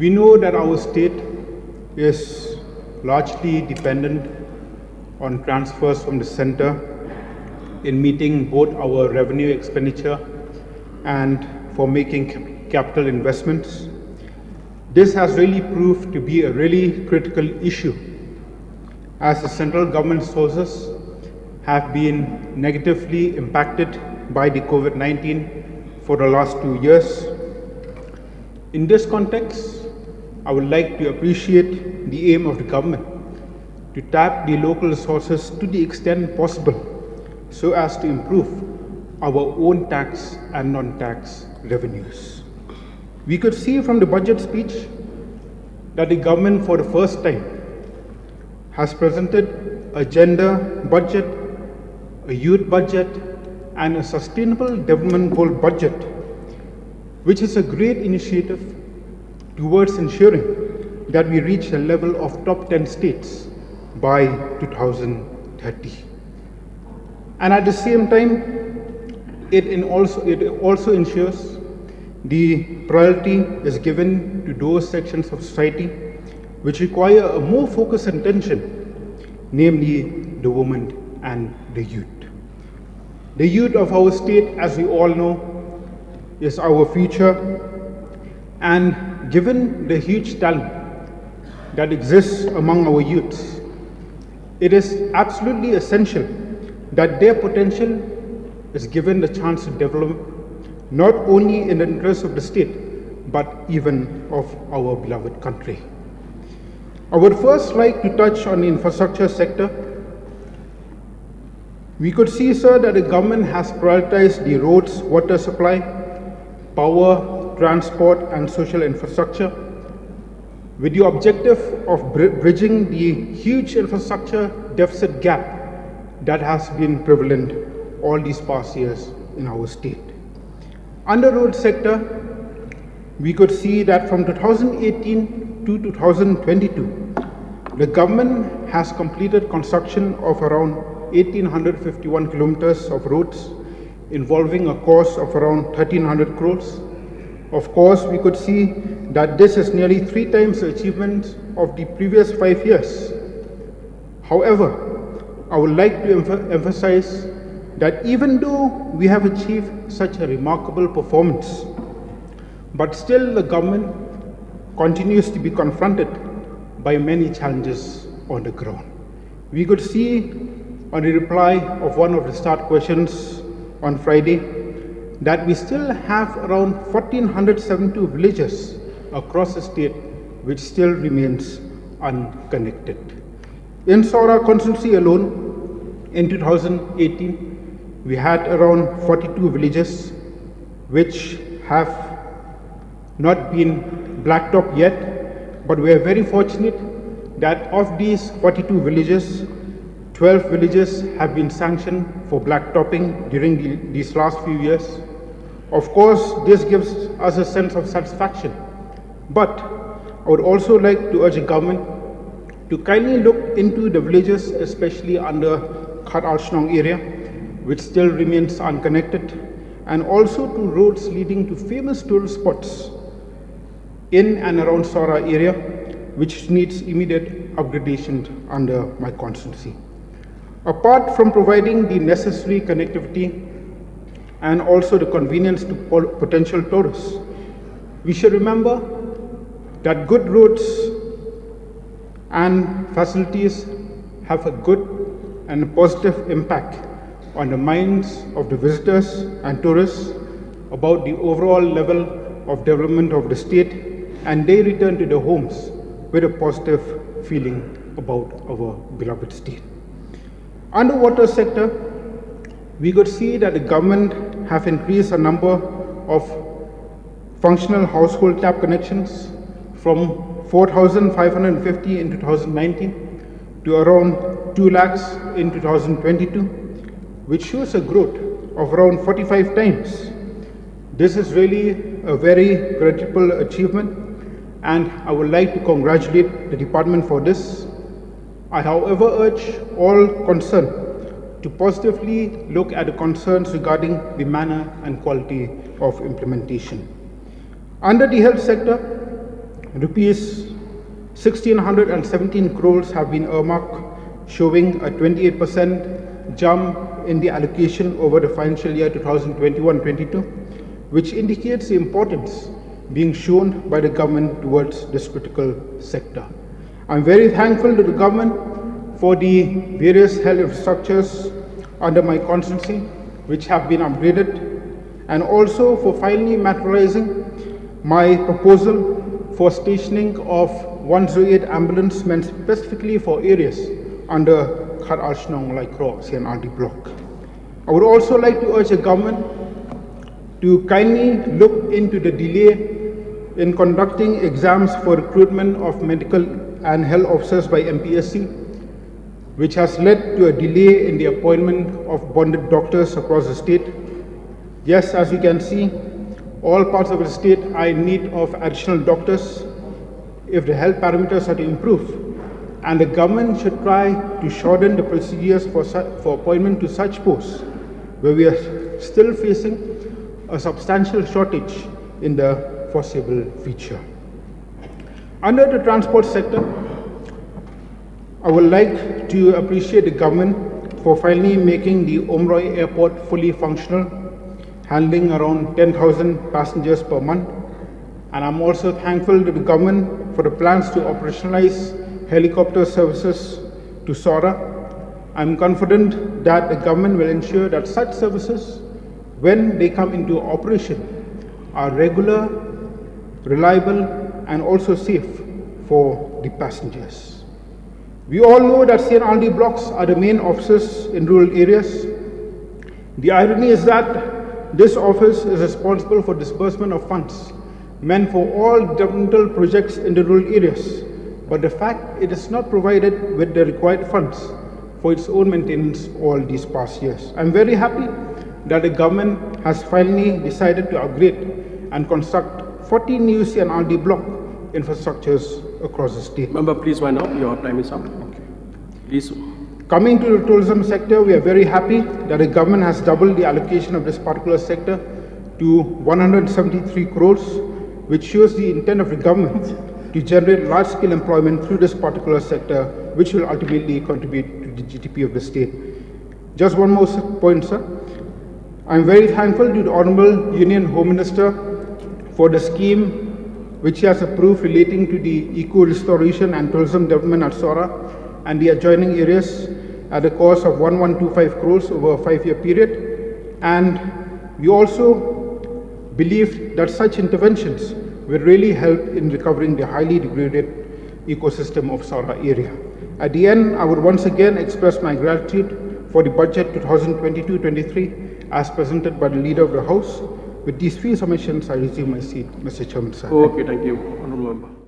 We know that our state is largely dependent on transfers from the center in meeting both our revenue expenditure and for making capital investments. This has really proved to be a really critical issue as the central government sources have been negatively impacted by the COVID-19 for the last 2 years. In this context, I would like to appreciate the aim of the government to tap the local resources to the extent possible so as to improve our own tax and non-tax revenues. We could see from the budget speech that the government for the first time has presented a gender budget, a youth budget, and a sustainable development goal budget, which is a great initiative towards ensuring that we reach the level of top 10 states by 2030. And at the same time, it also ensures the priority is given to those sections of society which require a more focused attention, namely the women and the youth. The youth of our state, as we all know, is our future, and given the huge talent that exists among our youths, it is absolutely essential that their potential is given the chance to develop not only in the interest of the state, but even of our beloved country. I would first like to touch on the infrastructure sector. We could see, sir, that the government has prioritized the roads, water supply, power, transport, and social infrastructure with the objective of bridging the huge infrastructure deficit gap that has been prevalent all these past years in our state. Under road sector, we could see that from 2018 to 2022, the government has completed construction of around 1,851 kilometers of roads involving a cost of around 1,300 crores. Of course, we could see that this is nearly 3 times the achievement of the previous 5 years. However, I would like to emphasize that even though we have achieved such a remarkable performance, but still the government continues to be confronted by many challenges on the ground. We could see on the reply of one of the start questions on Friday that we still have around 1,472 villages across the state which still remains unconnected. In Sohra constituency alone, in 2018, we had around 42 villages which have not been blacktop yet, but we are very fortunate that of these 42 villages, 12 villages have been sanctioned for blacktopping during these last few years. Of course, this gives us a sense of satisfaction, but I would also like to urge the government to kindly look into the villages, especially under Khat Alshnong area, which still remains unconnected, and also to roads leading to famous tourist spots in and around Sohra area, which needs immediate upgradation under my constituency. Apart from providing the necessary connectivity and also the convenience to potential tourists, we should remember that good roads and facilities have a good and a positive impact on the minds of the visitors and tourists about the overall level of development of the state, and they return to their homes with a positive feeling about our beloved state. Under water sector, we could see that the government have increased the number of functional household tap connections from 4,550 in 2019 to around 2 lakhs in 2022, which shows a growth of around 45 times. This is really a very creditable achievement, and I would like to congratulate the department for this. I, however, urge all concerned to positively look at the concerns regarding the manner and quality of implementation. Under the health sector, Rupees 1,617 crores have been earmarked, showing a 28% jump in the allocation over the financial year 2021-22, which indicates the importance being shown by the government towards this critical sector. I'm very thankful to the government for the various health infrastructures under my constituency, which have been upgraded, and also for finally materializing my proposal for stationing of 108 ambulance men specifically for areas under Khat Alshnong like Kro CNRD block. I would also like to urge the government to kindly look into the delay in conducting exams for recruitment of medical and health officers by MPSC, which has led to a delay in the appointment of bonded doctors across the state. Yes, as you can see, all parts of the state are in need of additional doctors if the health parameters are to improve, and the government should try to shorten the procedures for appointment to such posts where we are still facing a substantial shortage in the foreseeable future. Under the transport sector, I would like to appreciate the government for finally making the Omroy Airport fully functional, handling around 10,000 passengers per month. And I'm also thankful to the government for the plans to operationalize helicopter services to Sohra. I'm confident that the government will ensure that such services, when they come into operation, are regular, reliable, and also safe for the passengers. We all know that CNRD blocks are the main offices in rural areas. The irony is that this office is responsible for disbursement of funds meant for all developmental projects in the rural areas, but the fact it is not provided with the required funds for its own maintenance all these past years. I'm very happy that the government has finally decided to upgrade and construct 40 new CNRD block infrastructures across the state. Member, please wind up. Your time is up. Okay. Please. Coming to the tourism sector, we are very happy that the government has doubled the allocation of this particular sector to 173 crores, which shows the intent of the government to generate large-scale employment through this particular sector, which will ultimately contribute to the GDP of the state. Just one more point, sir. I'm very thankful to the Honourable Union Home Minister for the scheme which he has approved relating to the eco-restoration and tourism development at Sohra and the adjoining areas at a cost of 1125 crores over a 5-year period. And we also believe that such interventions will really help in recovering the highly degraded ecosystem of Sohra area. At the end, I would once again express my gratitude for the budget 2022-23 as presented by the Leader of the House. With these few submissions, I resume my seat, Mr. Chairman, sir. Okay, thank you, Honourable Member.